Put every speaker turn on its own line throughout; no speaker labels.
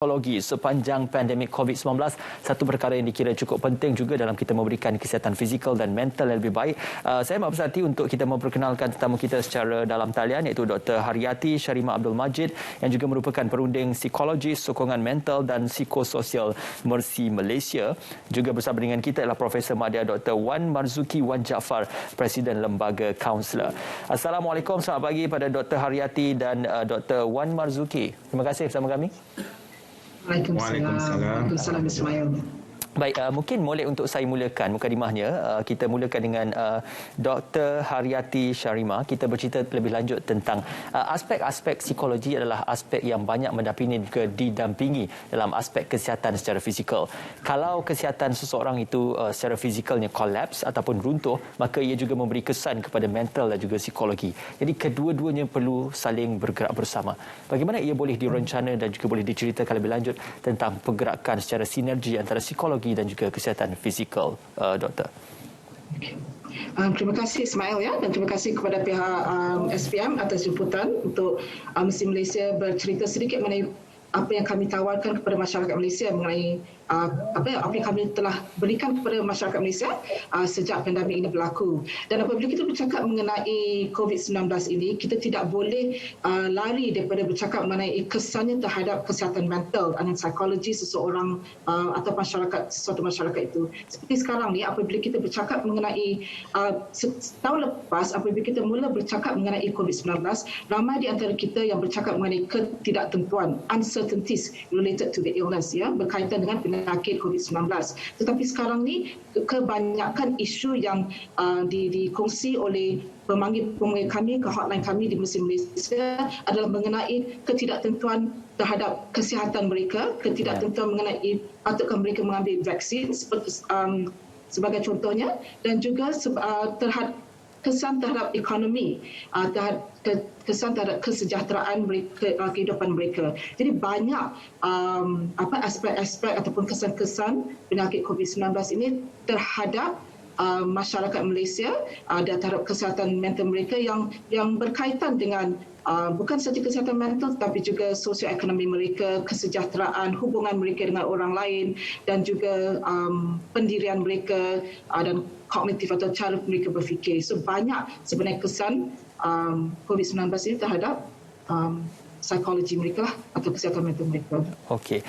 Psikologi sepanjang pandemik COVID-19, satu perkara yang dikira cukup penting juga dalam kita memberikan kesihatan fizikal dan mental yang lebih baik. Saya maaf hati untuk kita memperkenalkan tetamu kita secara dalam talian, iaitu Dr. Haryati Syarimah Abdul Majid yang juga merupakan perunding psikologi, sokongan mental dan psikososial Mercy Malaysia. Juga bersama dengan kita adalah Profesor Madya Dr. Wan Marzuki Wan Jaafar, Presiden Lembaga Kaunselor. Assalamualaikum, selamat pagi pada Dr. Haryati dan Dr. Wan Marzuki. Terima kasih bersama kami.
Waalaikumsalam Ismail.
Baik, mungkin boleh untuk saya mulakan mukadimahnya. Kita mulakan dengan Dr. Haryati Syarimah. Kita bercerita lebih lanjut tentang aspek-aspek psikologi adalah aspek yang banyak mendampingi juga didampingi dalam aspek kesihatan secara fizikal. Kalau kesihatan seseorang itu secara fizikalnya kolaps ataupun runtuh, maka ia juga memberi kesan kepada mental dan juga psikologi. Jadi kedua-duanya perlu saling bergerak bersama. Bagaimana ia boleh direncana dan juga boleh diceritakan lebih lanjut tentang pergerakan secara sinergi antara psikologi dan juga kesihatan fizikal, Doktor?
Terima kasih Ismail dan terima kasih kepada pihak SPM atas jemputan untuk Mercy Malaysia bercerita sedikit mengenai apa yang kami tawarkan kepada masyarakat Malaysia mengenai apa yang kami telah berikan kepada masyarakat Malaysia sejak pandemik ini berlaku. Dan apabila kita bercakap mengenai COVID-19 ini, kita tidak boleh lari daripada bercakap mengenai kesannya terhadap kesihatan mental dan psikologi seseorang atau suatu masyarakat itu. Seperti sekarang ni, apabila kita bercakap mengenai setahun lepas, apabila kita mula bercakap mengenai COVID-19, ramai di antara kita yang bercakap mengenai ketidaktentuan, uncertainties related to the illness, berkaitan dengan penyakit COVID-19. Tetapi sekarang ni kebanyakan isu yang dikongsi oleh pemanggil kami ke hotline kami di Mercy Malaysia adalah mengenai ketidaktentuan terhadap kesihatan mereka, ketidaktentuan mengenai patutkah mereka mengambil vaksin sebagai contohnya, dan juga terhadap kesan terhadap ekonomi, kesan terhadap kesejahteraan mereka, kehidupan mereka. Jadi banyak aspek-aspek ataupun kesan-kesan penyakit COVID-19 ini terhadap masyarakat Malaysia dan terhadap kesihatan mental mereka yang berkaitan dengan bukan sahaja kesihatan mental tetapi juga sosioekonomi mereka, kesejahteraan, hubungan mereka dengan orang lain dan juga pendirian mereka dan kognitif atau cara mereka berfikir. So banyak sebenarnya kesan COVID-19 ini terhadap psikologi mereka atau kesihatan mental mereka.
Okey.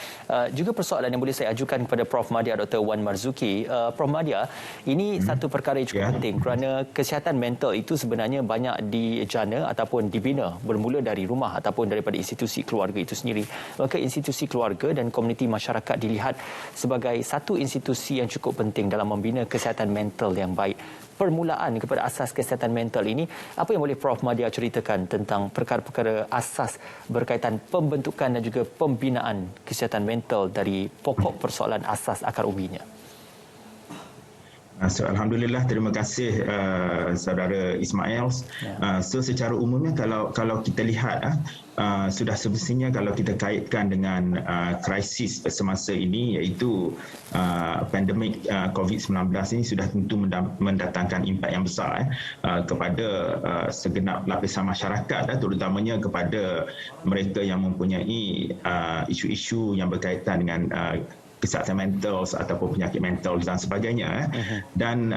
Juga persoalan yang boleh saya ajukan kepada Prof. Madya Dr. Wan Marzuki. Prof. Madya, ini satu perkara yang cukup penting kerana kesihatan mental itu sebenarnya banyak dijana ataupun dibina bermula dari rumah ataupun daripada institusi keluarga itu sendiri. Maka institusi keluarga dan komuniti masyarakat dilihat sebagai satu institusi yang cukup penting dalam membina kesihatan mental yang baik. Permulaan kepada asas kesihatan mental ini, apa yang boleh Prof. Madya ceritakan tentang perkara-perkara asas berkaitan pembentukan dan juga pembinaan kesihatan mental dari pokok persoalan asas akar umbinya?
So, Alhamdulillah, terima kasih saudara Ismail. So secara umumnya kalau kita lihat sudah semestinya kalau kita kaitkan dengan krisis semasa ini, iaitu pandemik COVID-19 ini sudah tentu mendatangkan impak yang besar kepada segenap lapisan masyarakat, terutamanya kepada mereka yang mempunyai isu-isu yang berkaitan dengan kesihatan mental ataupun penyakit mental dan sebagainya. Dan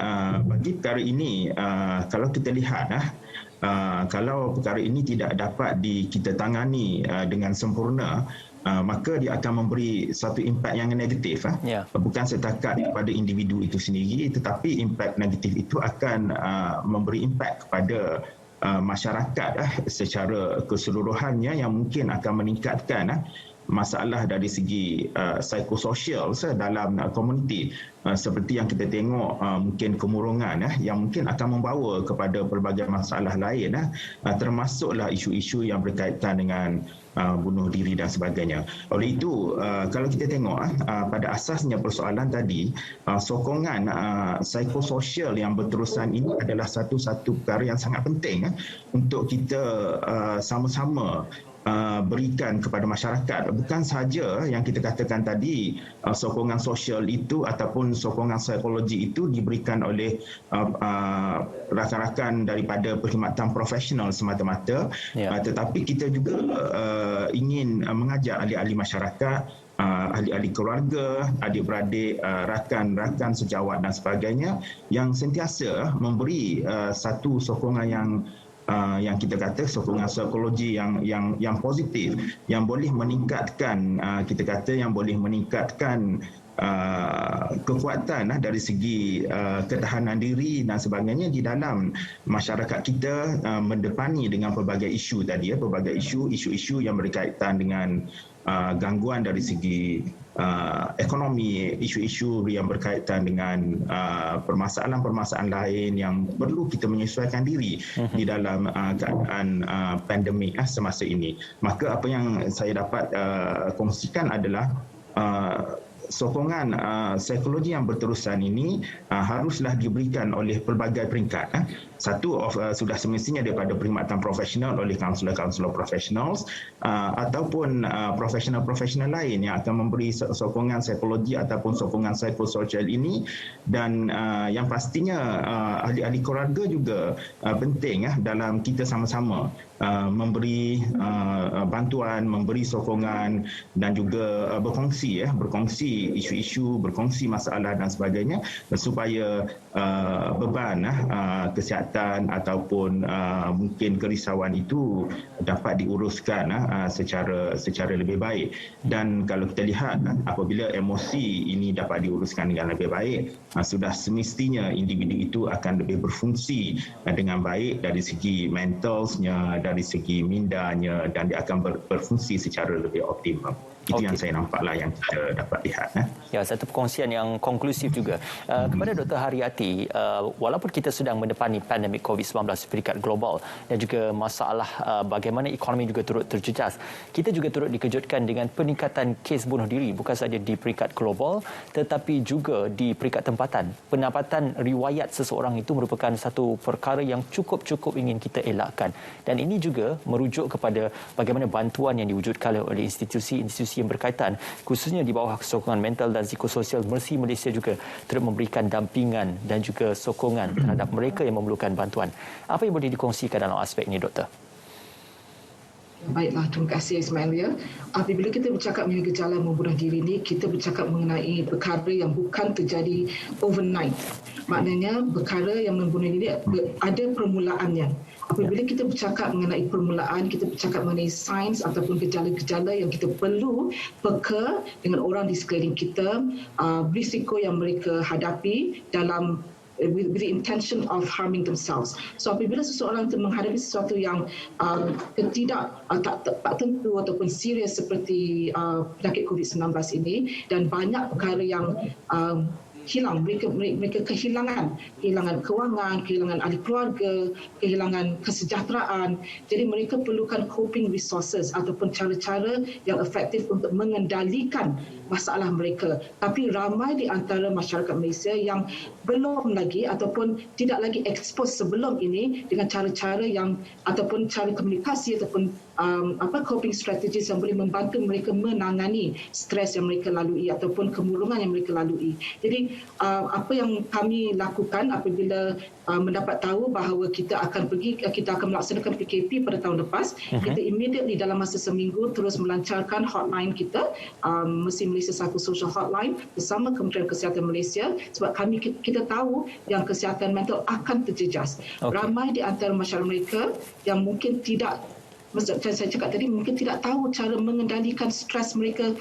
bagi perkara ini, kalau kita lihat, kalau perkara ini tidak dapat kita tangani dengan sempurna, maka dia akan memberi satu impak yang negatif. Bukan setakat kepada individu itu sendiri, tetapi impak negatif itu akan memberi impak kepada masyarakat secara keseluruhannya, yang mungkin akan meningkatkan masalah dari segi psikososial dalam komuniti, seperti yang kita tengok mungkin kemurungan yang mungkin akan membawa kepada pelbagai masalah lain, termasuklah isu-isu yang berkaitan dengan bunuh diri dan sebagainya. Oleh itu, kalau kita tengok pada asasnya persoalan tadi, sokongan psikososial yang berterusan ini adalah satu-satu perkara yang sangat penting untuk kita sama-sama berikan kepada masyarakat. Bukan sahaja yang kita katakan tadi, sokongan sosial itu ataupun sokongan psikologi itu diberikan oleh rakan-rakan daripada perkhidmatan profesional semata-mata, tetapi kita juga ingin mengajak ahli-ahli masyarakat ahli-ahli keluarga, adik-beradik, rakan-rakan sejawat dan sebagainya yang sentiasa memberi satu sokongan yang kita kata sokongan psikologi yang positif, yang boleh meningkatkan kekuatan dari segi ketahanan diri dan sebagainya di dalam masyarakat kita mendepani dengan pelbagai isu tadi, pelbagai isu yang berkaitan dengan gangguan dari segi ekonomi, isu-isu yang berkaitan dengan permasalahan-permasalahan lain yang perlu kita menyesuaikan diri di dalam keadaan pandemik semasa ini. Maka apa yang saya dapat kongsikan adalah sokongan psikologi yang berterusan ini haruslah diberikan oleh pelbagai peringkat. Satu sudah semestinya daripada perkhidmatan profesional oleh kaunselor-kaunselor profesional ataupun profesional-profesional lain yang akan memberi sokongan psikologi ataupun sokongan psikososial ini, dan yang pastinya ahli-ahli keluarga juga penting dalam kita sama-sama memberi bantuan, memberi sokongan dan juga berkongsi isu-isu, berkongsi masalah dan sebagainya supaya beban kesihatan ataupun mungkin kerisauan itu dapat diuruskan secara lebih baik. Dan kalau kita lihat apabila emosi ini dapat diuruskan dengan lebih baik, sudah semestinya individu itu akan lebih berfungsi dengan baik dari segi mentalnya, dari segi mindanya, dan dia akan berfungsi secara lebih optimum. Itu yang saya nampaklah yang kita dapat lihat.
Ya, satu perkongsian yang konklusif juga. Kepada Dr. Haryati, walaupun kita sedang mendepani pandemik COVID-19 peringkat global dan juga masalah bagaimana ekonomi juga turut terjejas, kita juga turut dikejutkan dengan peningkatan kes bunuh diri bukan sahaja di peringkat global tetapi juga di peringkat tempatan. Pendapatan riwayat seseorang itu merupakan satu perkara yang cukup ingin kita elakkan, dan ini juga merujuk kepada bagaimana bantuan yang diwujudkan oleh institusi yang berkaitan, khususnya di bawah sokongan mental dan psikososial. Mercy Malaysia juga turut memberikan dampingan dan juga sokongan terhadap mereka yang memerlukan bantuan. Apa yang boleh dikongsikan dalam aspek ini, Doktor?
Baiklah, terima kasih Ismail. Ya. Apabila kita bercakap mengenai gejala membunuh diri ini, kita bercakap mengenai perkara yang bukan terjadi overnight. Maknanya perkara yang membunuh diri ada permulaannya. Apabila kita bercakap mengenai permulaan, kita bercakap mengenai sains ataupun gejala-gejala yang kita perlu peka dengan orang di sekeliling kita, risiko yang mereka hadapi dalam with the intention of harming themselves. So apabila seseorang itu menghadapi sesuatu yang tak tentu ataupun serius seperti penyakit COVID-19 ini, dan banyak perkara yang hilang, mereka kehilangan kewangan, kehilangan ahli keluarga, kehilangan kesejahteraan. Jadi mereka perlukan coping resources ataupun cara-cara yang efektif untuk mengendalikan masalah mereka. Tapi ramai di antara masyarakat Malaysia yang belum lagi ataupun tidak lagi expose sebelum ini dengan cara-cara yang ataupun cara komunikasi ataupun coping strategies yang boleh membantu mereka menangani stres yang mereka lalui ataupun kemurungan yang mereka lalui. Jadi apa yang kami lakukan apabila mendapat tahu bahawa kita akan melaksanakan PKP pada tahun lepas, kita immediately dalam masa seminggu terus melancarkan hotline kita, Mercy Malaysia Psychosocial Hotline bersama Kementerian Kesihatan Malaysia, sebab kita tahu yang kesihatan mental akan terjejas. Ramai di antara masyarakat mereka yang mungkin tidak, saya cakap tadi, mungkin tidak tahu cara mengendalikan stres mereka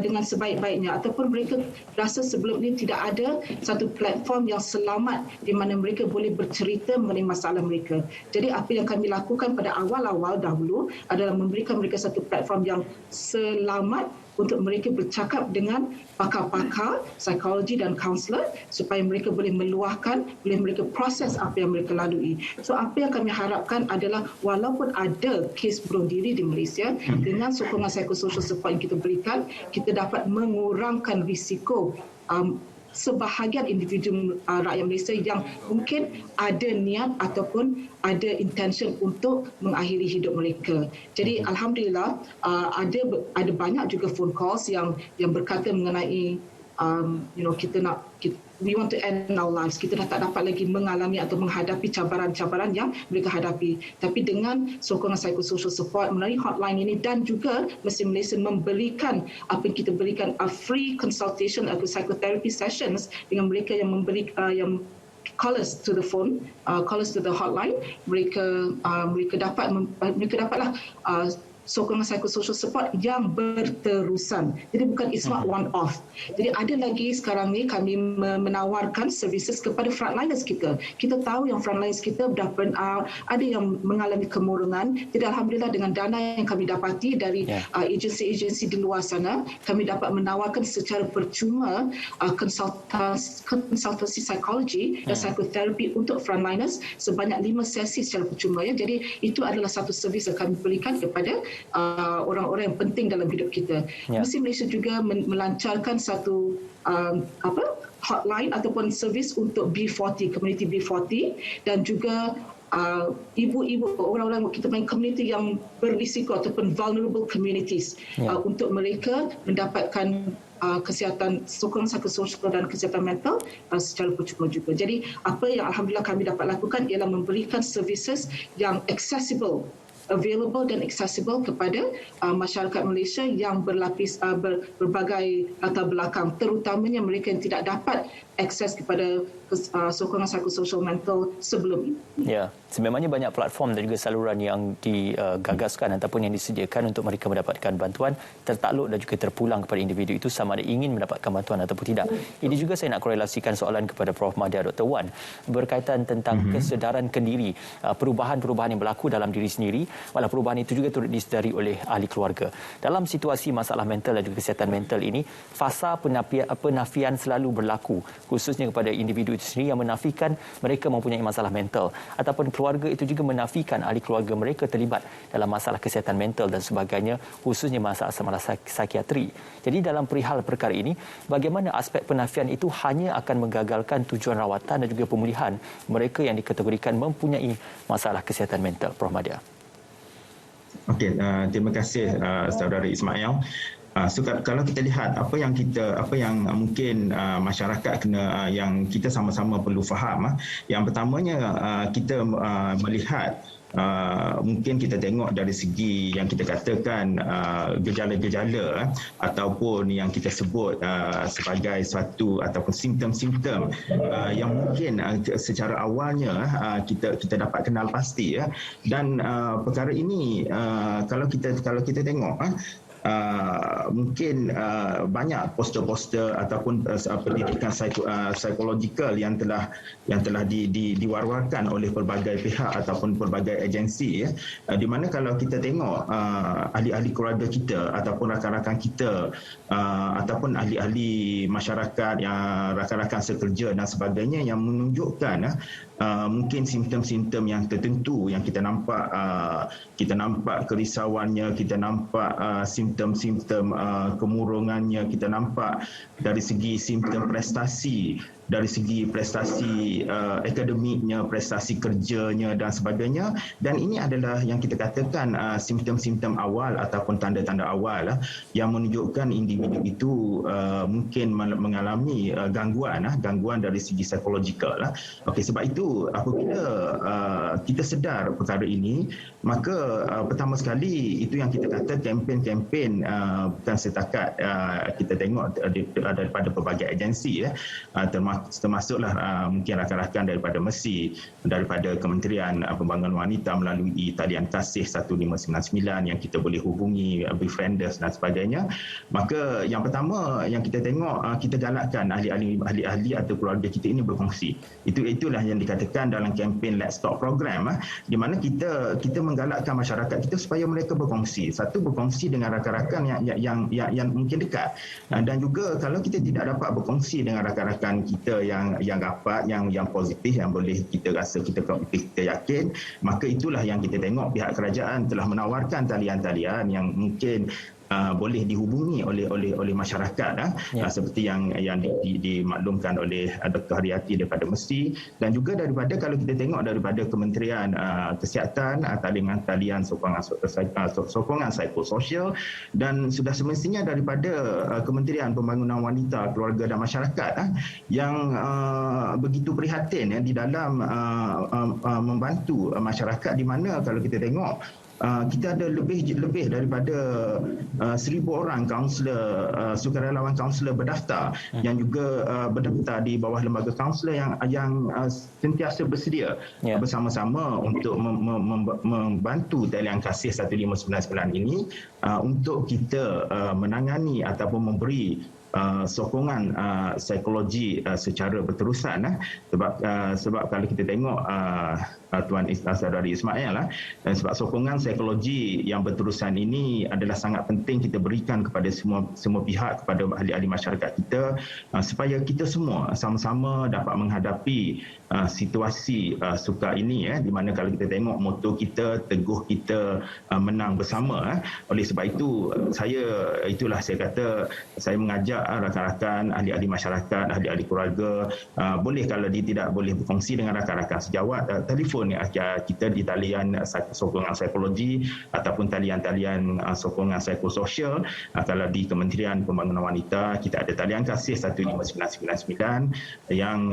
dengan sebaik-baiknya, ataupun mereka rasa sebelum ini tidak ada satu platform yang selamat di mana mereka boleh bercerita mengenai masalah mereka. Jadi apa yang kami lakukan pada awal-awal dahulu adalah memberikan mereka satu platform yang selamat untuk mereka bercakap dengan pakar-pakar psikologi dan kaunselor supaya mereka boleh meluahkan, boleh mereka proses apa yang mereka lalui. So apa yang kami harapkan adalah walaupun ada kes bunuh diri di Malaysia, dengan sokongan psikososial support yang kita berikan, kita dapat mengurangkan risiko sebahagian individu rakyat Malaysia yang mungkin ada niat ataupun ada intention untuk mengakhiri hidup mereka. Jadi alhamdulillah ada banyak juga phone calls yang berkata mengenai kita we want to end our lives. Kita dah tak dapat lagi mengalami atau menghadapi cabaran-cabaran yang mereka hadapi. Tapi dengan sokongan psychosocial support melalui hotline ini dan juga Muslim Malaysia memberikan apa yang kita berikan free consultation atau psychotherapy sessions dengan mereka yang memberi yang call us to the phone, call us to the hotline. Mereka dapatlah sokongan psychosocial support yang berterusan. Jadi bukan it's not one off. Jadi ada lagi sekarang ni kami menawarkan services kepada frontliners kita. Kita tahu yang frontliners kita dah burn out, ada yang mengalami kemurungan. Jadi alhamdulillah dengan dana yang kami dapati dari agensi-agensi di luar sana, kami dapat menawarkan secara percuma konsultasi psikologi dan psikoterapi untuk frontliners sebanyak 5 sesi secara percuma. Jadi itu adalah satu servis yang kami berikan kepada orang-orang yang penting dalam hidup kita. Muslim Malaysia juga melancarkan satu hotline ataupun servis untuk B40, community B40 dan juga ibu-ibu, orang-orang kita panggil community yang berisiko ataupun vulnerable communities untuk mereka mendapatkan kesihatan, sokongan psikososial dan kesihatan mental secara percuma juga. Jadi apa yang alhamdulillah kami dapat lakukan ialah memberikan services yang accessible, available dan accessible kepada masyarakat Malaysia yang berlapis berbagai latar belakang, terutamanya mereka yang tidak dapat akses kepada sokongan psikososial mental sebelum ini.
Ya, sebenarnya banyak platform dan juga saluran yang digagaskan ataupun yang disediakan untuk mereka mendapatkan bantuan tertakluk dan juga terpulang kepada individu itu sama ada ingin mendapatkan bantuan ataupun tidak. Ini juga saya nak korelasikan soalan kepada Prof. Madya Dr. Wan berkaitan tentang kesedaran kendiri, perubahan-perubahan yang berlaku dalam diri sendiri, walau perubahan itu juga turut disedari oleh ahli keluarga. Dalam situasi masalah mental dan juga kesihatan mental ini, fasa penafian selalu berlaku, khususnya kepada individu itu sendiri yang menafikan mereka mempunyai masalah mental, ataupun keluarga itu juga menafikan ahli keluarga mereka terlibat dalam masalah kesihatan mental dan sebagainya, khususnya masalah psikiatri. Jadi dalam perihal perkara ini, bagaimana aspek penafian itu hanya akan menggagalkan tujuan rawatan dan juga pemulihan mereka yang dikategorikan mempunyai masalah kesihatan mental, Prof. Madya.
Okey, terima kasih saudara Ismail. So, kalau kita lihat apa yang mungkin masyarakat yang kita sama-sama perlu faham. Yang pertamanya kita melihat mungkin kita tengok dari segi yang kita katakan gejala-gejala ataupun yang kita sebut sebagai suatu ataupun simptom-simptom yang mungkin secara awalnya kita dapat kenal pasti dan perkara ini kalau kita tengok mungkin banyak poster-poster ataupun pendidikan psikologikal yang telah diwar-warkan oleh pelbagai pihak ataupun pelbagai agensi di mana kalau kita tengok ahli-ahli keluarga kita ataupun rakan-rakan kita ataupun ahli-ahli masyarakat yang rakan-rakan sekerja dan sebagainya yang menunjukkan mungkin simptom-simptom yang tertentu yang kita nampak kerisauannya, kita nampak simptom-simptom kemurungannya, kita nampak dari segi simptom prestasi, dari segi prestasi akademiknya, prestasi kerjanya dan sebagainya, dan ini adalah yang kita katakan simptom-simptom awal ataupun tanda-tanda awal yang menunjukkan individu itu mungkin mengalami gangguan dari segi psikologikal. Okey, sebab itu apabila kita sedar perkara ini, maka pertama sekali itu yang kita kata kempen-kempen bukan setakat kita tengok daripada pelbagai agensi termasuklah mungkin rakan-rakan daripada MERSI, daripada Kementerian Pembangunan Wanita melalui talian kasih 1599 yang kita boleh hubungi, befrienders dan sebagainya. Maka yang pertama yang kita tengok, kita galakkan ahli-ahli atau keluarga kita ini berkongsi. Itulah yang dikatakan dalam kempen Let's Talk program, di mana kita menggalakkan masyarakat kita supaya mereka berkongsi. Satu, berkongsi dengan rakan-rakan yang mungkin dekat, dan juga kalau kita tidak dapat berkongsi dengan rakan-rakan kita yang rapat, yang positif, yang boleh kita rasa kita yakin, maka itulah yang kita tengok pihak kerajaan telah menawarkan talian-talian yang mungkin boleh dihubungi oleh masyarakat seperti yang dimaklumkan oleh Dr. Haryati daripada Mesri, dan juga daripada, kalau kita tengok daripada Kementerian Kesihatan, talian sokongan psikososial, dan sudah semestinya daripada Kementerian Pembangunan Wanita, Keluarga dan Masyarakat yang begitu prihatin di dalam membantu masyarakat, di mana kalau kita tengok kita ada lebih daripada 1,000 orang kaunselor, sukarelawan kaunselor berdaftar yang juga berdaftar di bawah lembaga kaunselor yang sentiasa bersedia bersama-sama untuk membantu talian kasih 1599 ini untuk kita menangani ataupun memberi sokongan psikologi secara berterusan, sebab kalau kita tengok Tuan Saudari Ismail, sebab sokongan psikologi yang berterusan ini adalah sangat penting kita berikan kepada semua pihak, kepada ahli-ahli masyarakat kita, supaya kita semua sama-sama dapat menghadapi situasi sukar ini, di mana kalau kita tengok moto kita, teguh kita, menang bersama. Oleh sebab itu itulah saya kata, saya mengajak rakan-rakan ahli-ahli masyarakat, ahli-ahli keluarga, boleh kalau dia tidak boleh berkongsi dengan rakan-rakan sejawat, telefon kita di talian sokongan psikologi ataupun talian-talian sokongan psikososial. Kalau di Kementerian Pembangunan Wanita, kita ada talian kasih 15999 yang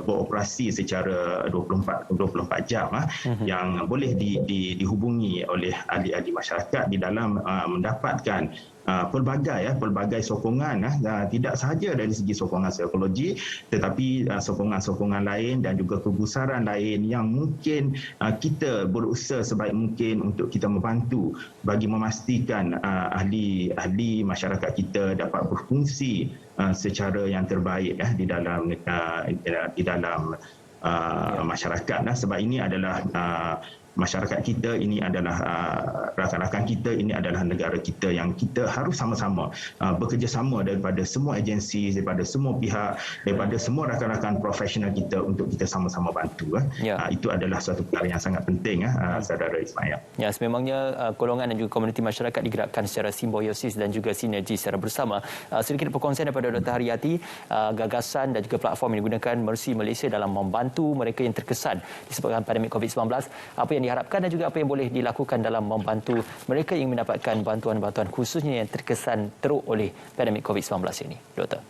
beroperasi secara 24 jam, yang boleh dihubungi oleh ahli-ahli masyarakat di dalam mendapatkan pelbagai sokongan, tidak sahaja dari segi sokongan psikologi, tetapi sokongan-sokongan lain dan juga kegusaran lain yang mungkin kita berusaha sebaik mungkin untuk kita membantu bagi memastikan ahli masyarakat kita dapat berfungsi secara yang terbaik di dalam masyarakat. Sebab ini adalah masyarakat kita, ini adalah rakan-rakan kita, ini adalah negara kita yang kita harus sama-sama bekerjasama daripada semua agensi, daripada semua pihak, daripada semua rakan-rakan profesional kita untuk kita sama-sama bantu. Itu adalah suatu perkara yang sangat penting, Saudara Ismail.
Ya, sememangnya golongan dan juga komuniti masyarakat digerakkan secara simbiosis dan juga sinergi secara bersama. Sedikit perkongsian daripada Dr. Haryati, gagasan dan juga platform yang digunakan Mercy Malaysia dalam membantu mereka yang terkesan disebabkan pandemik COVID-19. Apa yang diharapkan dan juga apa yang boleh dilakukan dalam membantu mereka yang mendapatkan bantuan-bantuan khususnya yang terkesan teruk oleh pandemik COVID-19 ini, Doktor?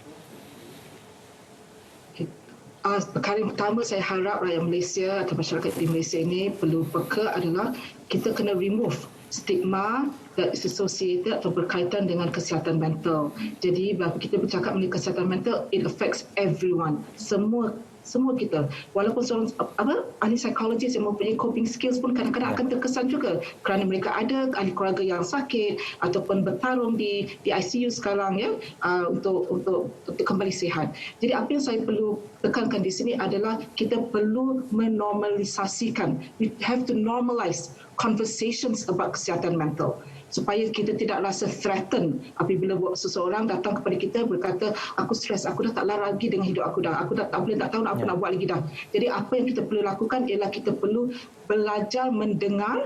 Perkara yang pertama saya harap rakyat Malaysia atau masyarakat di Malaysia ini perlu peka adalah kita kena remove stigma that is associated atau berkaitan dengan kesihatan mental. Jadi bila kita bercakap mengenai kesihatan mental, it affects everyone, semua kita. Walaupun seorang ahli psikologis yang mempunyai coping skills pun kadang-kadang akan terkesan juga kerana mereka ada ahli keluarga yang sakit ataupun bertarung di ICU sekarang, untuk kembali sihat. Jadi apa yang saya perlu tekankan di sini adalah kita perlu menormalisasikan. We have to normalize conversations about kesihatan mental, supaya kita tidak rasa threatened apabila seseorang datang kepada kita berkata, aku stres, aku dah tak larat lagi dengan hidup aku dah tak tahu apa nak buat lagi dah. Jadi apa yang kita perlu lakukan ialah kita perlu belajar mendengar,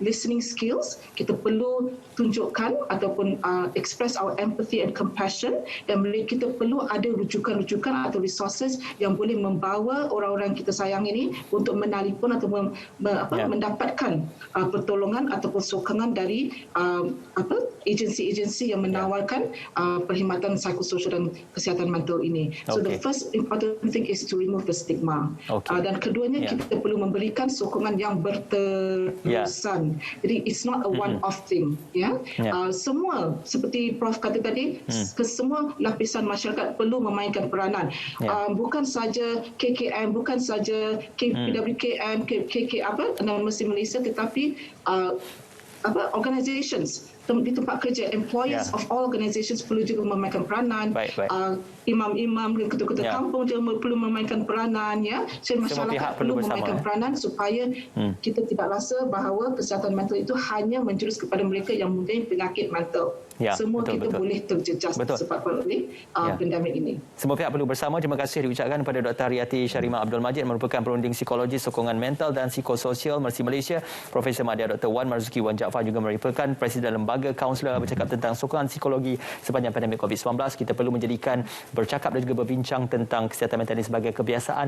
listening skills, kita perlu tunjukkan ataupun express our empathy and compassion, dan kita perlu ada rujukan-rujukan atau resources yang boleh membawa orang-orang kita sayang ini untuk menelpon atau mendapatkan pertolongan ataupun sokongan dari agensi-agensi yang menawarkan perkhidmatan psikososial dan kesihatan mental ini. So the first important thing is to remove the stigma. Dan keduanya kita perlu memberikan sokongan yang berterusan. Jadi it's not a one-off thing. Semua seperti Prof kata tadi, semua lapisan masyarakat perlu memainkan peranan. Bukan saja KKM, bukan saja PWKM, Mercy Malaysia, tetapi organisations di tempat kerja, employees of all organisations perlu juga memainkan peranan. Imam-imam dan ketua-ketua kampung juga perlu memainkan peranan. Masyarakat perlu memainkan peranan supaya kita tidak rasa bahawa kesihatan mental itu hanya menjurus kepada mereka yang mempunyai penyakit mental. Semua kita boleh terjejas disebabkan oleh pandemik ini.
Semua pihak perlu bersama. Terima kasih diucapkan kepada Dr. Haryati Syarimah Abdul Majid, merupakan perunding psikologi, sokongan mental dan psikososial Mercy Malaysia. Profesor Madya Dr. Wan Marzuki Wan Jaafar juga merupakan Presiden Lembaga lembaga kaunselor bercakap tentang sokongan psikologi sepanjang pandemik COVID-19. Kita perlu menjadikan bercakap dan juga berbincang tentang kesihatan mental ini sebagai kebiasaan